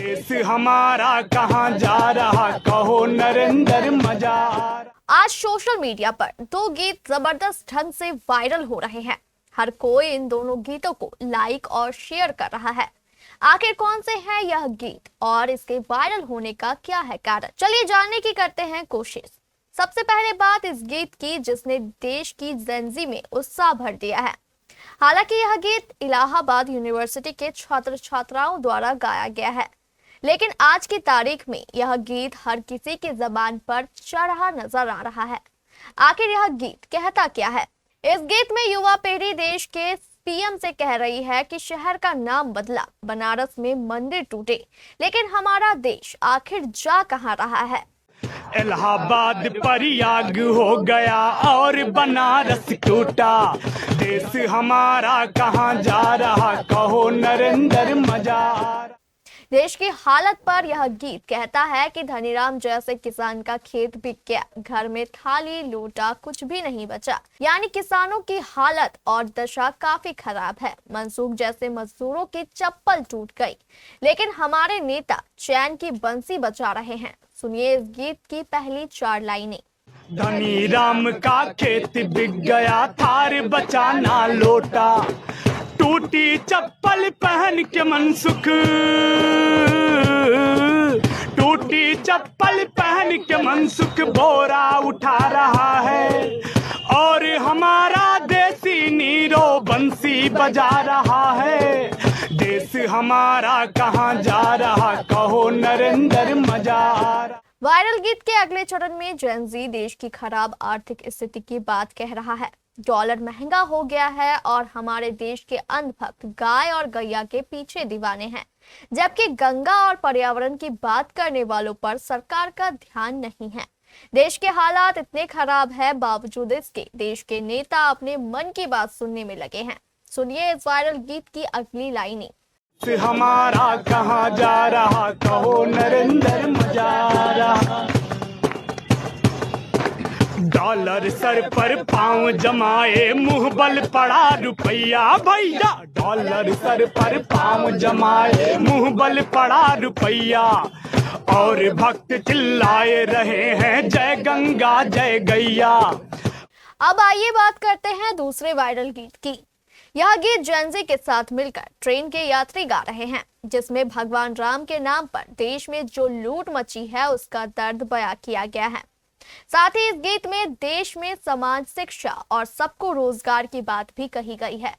देश हमारा कहाँ जा रहा, कहो नरेंद्र मजार। आज सोशल मीडिया पर दो गीत जबरदस्त ढंग से वायरल हो रहे हैं। हर कोई इन दोनों गीतों को लाइक और शेयर कर रहा है। आखिर कौन से है यह गीत और इसके वायरल होने का क्या है कारण, चलिए जानने की करते हैं कोशिश। सबसे पहले बात इस गीत की जिसने देश की जेनजी में उत्साह भर दिया है। हालांकि यह गीत इलाहाबाद यूनिवर्सिटी के छात्र छात्राओं द्वारा गाया गया है, लेकिन आज की तारीख में यह गीत हर किसी की जबान पर चढ़ा नजर आ रहा है। आखिर यह गीत कहता क्या है? इस गीत में युवा पीढ़ी देश के पीएम से कह रही है कि शहर का नाम बदला, बनारस में मंदिर टूटे, लेकिन हमारा देश आखिर जा कहां रहा है? इलाहाबाद प्रयाग हो गया और बनारस टूटा, देश हमारा कहाँ जा रहा, कहो नरेंद्र मजार। देश की हालत पर यह गीत कहता है कि धनीराम जैसे किसान का खेत बिक गया, घर में थाली लोटा कुछ भी नहीं बचा। यानी किसानों की हालत और दशा काफी खराब है। मनसूख जैसे मजदूरों की चप्पल टूट गई, लेकिन हमारे नेता चैन की बंसी बजा रहे हैं। सुनिए इस गीत की पहली 4 लाइनें। धनीराम का खेत बिक गया, थार बचा ना लोटा, टूटी चप्पल पहन के मनसुख, टूटी चप्पल पहन के मनसुख बोरा उठा रहा है, और हमारा देसी नीरो बंसी बजा रहा है। देश हमारा कहाँ जा रहा, कहो नरेंद्र मजार। वायरल गीत के अगले चरण में जेन जी देश की खराब आर्थिक स्थिति की बात कह रहा है। डॉलर महंगा हो गया है और हमारे देश के अंधभक्त गाय और गैया के पीछे दीवाने हैं, जबकि गंगा और पर्यावरण की बात करने वालों पर सरकार का ध्यान नहीं है। देश के हालात इतने खराब है, बावजूद इसके देश के नेता अपने मन की बात सुनने में लगे हैं। सुनिए इस वायरल गीत की अगली लाइनें। हमारा कहाँ जा रहा, कहो नरेंद्र मजार। डॉलर सर पर पांव जमाए, मुंह बल पड़ा रुपया भैया, डॉलर सर पर पांव जमाए, मुंह बल पड़ा रुपया, और भक्त चिल्लाए रहे हैं जय गंगा जय गैया। अब आइए बात करते हैं दूसरे वायरल गीत की। यह गीत जेन जी के साथ मिलकर ट्रेन के यात्री गा रहे हैं, जिसमें भगवान राम के नाम पर देश में जो लूट मची है उसका दर्द बयां किया गया है। साथ ही इस गीत में देश में समाज, शिक्षा और सबको रोजगार की बात भी कही गई है।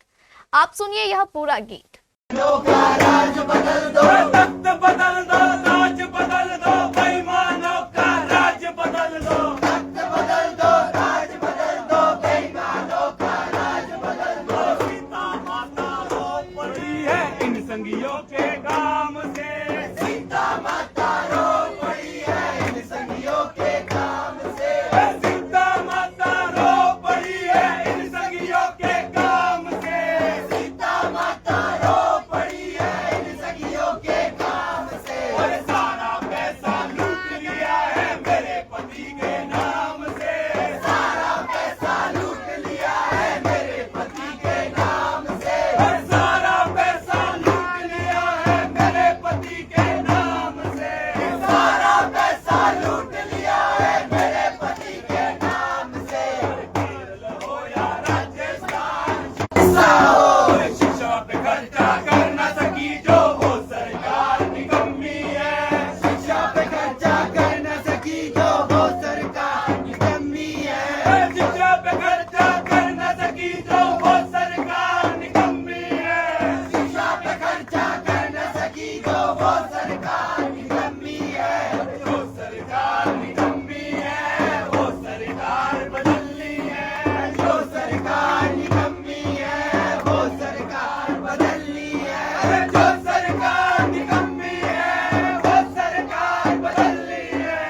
आप सुनिए यह पूरा गीत। राज बदल दो, तख्त बदल दो, राज बदल दो, बेईमानों का राज बदल दो, तख्त बदल दो, राज बदल दो, बेईमानों का राज बदल दो। सीता माता रो पड़ी है इन संगियों के काम से, सीता माता रो पड़ी है इन संगियों के काम से, सीता माता रो पड़ी है इन संगियों के काम से, सीता माता रो पड़ी है इन सखियों के काम से। और सारा पैसा लूट लिया है मेरे पति के नाम से, सारा पैसा लूट लिया है मेरे पति के नाम से, और सारा पैसा लूट लिया है मेरे पति के नाम से, सारा पैसा लूट लिया है मेरे पति के नाम से। केरल हो या राजस्थान, शिक्षा पे खर्चा कर न सकी जो वो सरकार निकम्मी है, शिक्षा पे खर्चा कर न सकी जो वो सरकार निकम्मी है, शिक्षा पे खर्चा कर न सकी जो वो सरकार निकम्मी है, शिक्षा पे खर्चा कर न सकी जो वो सरकार निकम्मी है। जो सरकार निकम्मी है वो सरकार बदलनी है, जो सरकार निकम्मी है वो सरकार बदलनी है, जो सरकार निकम्मी है वो सरकार बदलनी है,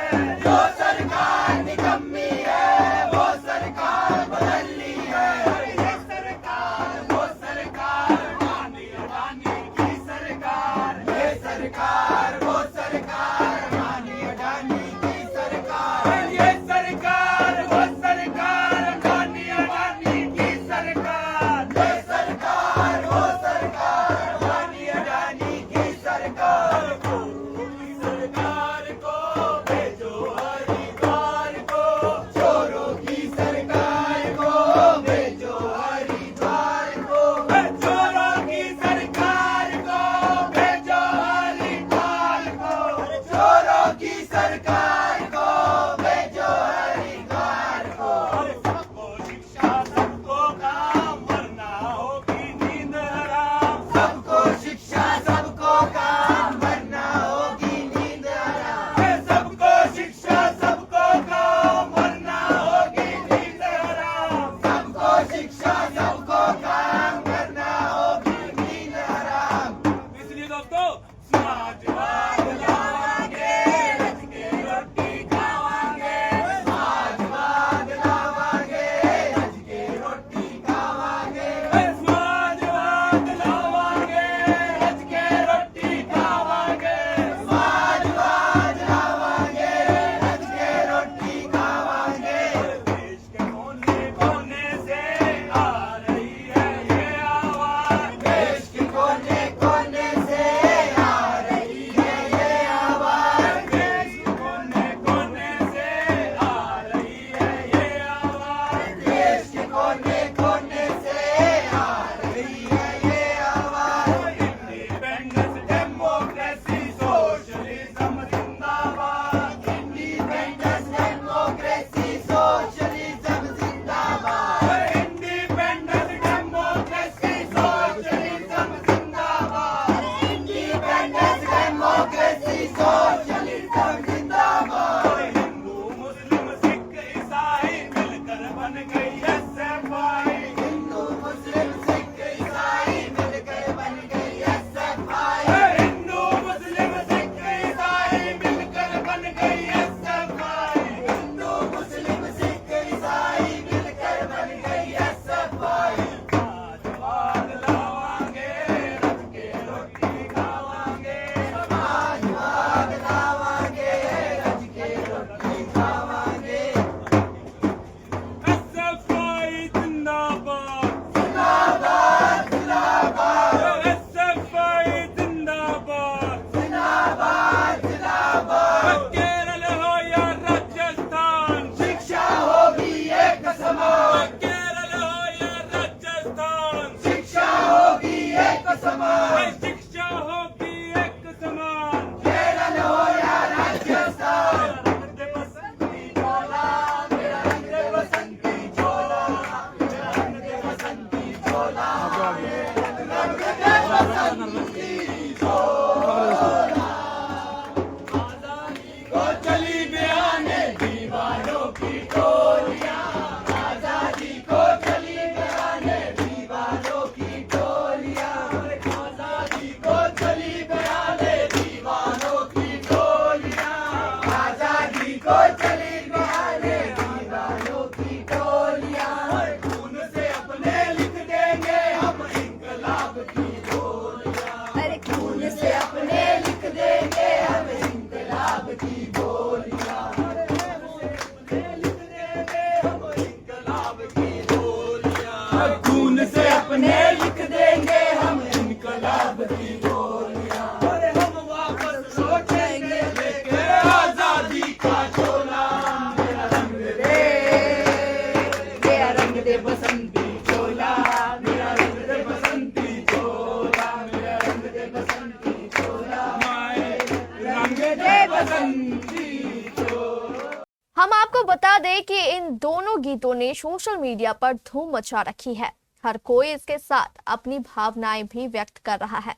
जो सरकार निकम्मी है वो सरकार बदलनी है। ये सरकार वो सरकार, रानी रानी की सरकार, ये सरकार की सरकार को भेजो हरिद्वार को। सबको शिक्षा सबको काम वरना होगी नींद हराम। सबको शिक्षा सबको काम वरना होगी नींद हराम। सबको शिक्षा सबको काम वरना होगी नींद हराम। सबको शिक्षा सबको काम वरना होगी नींद हराम। इसलिए दोस्तों समाजवाद लावांगे, रज के रोटी खावांगे। समाजवाद लावांगे, रज के रोटी खावांगे। समाजवाद लावांगे, रज के रोटी खावांगे। समाजवाद लावांगे, रज के रोटी खावांगे। देश के कोने कोने से आ रही है ये आवाज। देश के कोने कोने से आ रही है ये आवाज। देश के कोने कोने से आ रही है ये आवाज। देश के कोने कोने से आ रही है ये आवाज। इंडिपेंडेंस डेमोक्रेसी सोशलिज्म जिंदाबाद। इंडिपेंडेंस डेमोक्रेसी सोशलिज्म जिंदाबाद। इंडिपेंडेंस डेमोक्रेसी सोशलिज्म जिंदाबाद। इंडिपेंडेंस डेमोक्रेसी सोशलिज्म जिंदाबाद। हिंदू मुस्लिम सिख ईसाई मिलकर बन गई SFI। हिंदू मुस्लिम सिख ईसाई मिलकर बन गई SFI। हिंदू मुस्लिम सिख ईसाई मिलकर बन गई SFI। हिंदू मुस्लिम सिख ईसाई मिलकर बन गई SFI। समाजवाद लावांगे, रज के रोटी खावांगे। समाजवाद लावांगे, रज के रोटी खावांगे। SFI जिंदाबाद जिंदाबाद जिंदाबाद। SFI जिंदाबाद जिंदाबाद जिंदाबाद। केरल हो या राजस्थान शिक्षा होगी एक समान। केरल हो या राजस्थान शिक्षा होगी एक समान। शिक्षा होगी एक समान। केरल हो या राजस्थान। रंग दे बसंती चोला, मेरा रंग दे बसंती चोला। मेरा रंग दे बसंती चोला। रंग दे बसंती चोला। आजादी को चली बयाने दीवानों की टोलियां। आजादी को चली बयाने दीवानों की टोलियां। आजादी को चली बयाने दीवानों की टोलियां। आजादी को चली बयाने दीवानों की टोलियां। खून से अपने लिख देंगे हम इंकलाब की बोलियां। अरे खून से अपने लिख देंगे हम इंकलाब की बोलियां। खून से अपने लिख देंगे हम इंकलाब की बोलियां। अरे हम वापस सोचेंगे लेके आजादी का चोला। मेरा रंग दे बसंती चोला। मेरा रंग दे बसंती चोला। मेरा रंग दे बसंती चोला। माए रंग दे बसंती चोला। हम आपको बता दें कि इन दोनों गीतों ने सोशल मीडिया पर धूम मचा रखी है। हर कोई इसके साथ अपनी भावनाएं भी व्यक्त कर रहा है।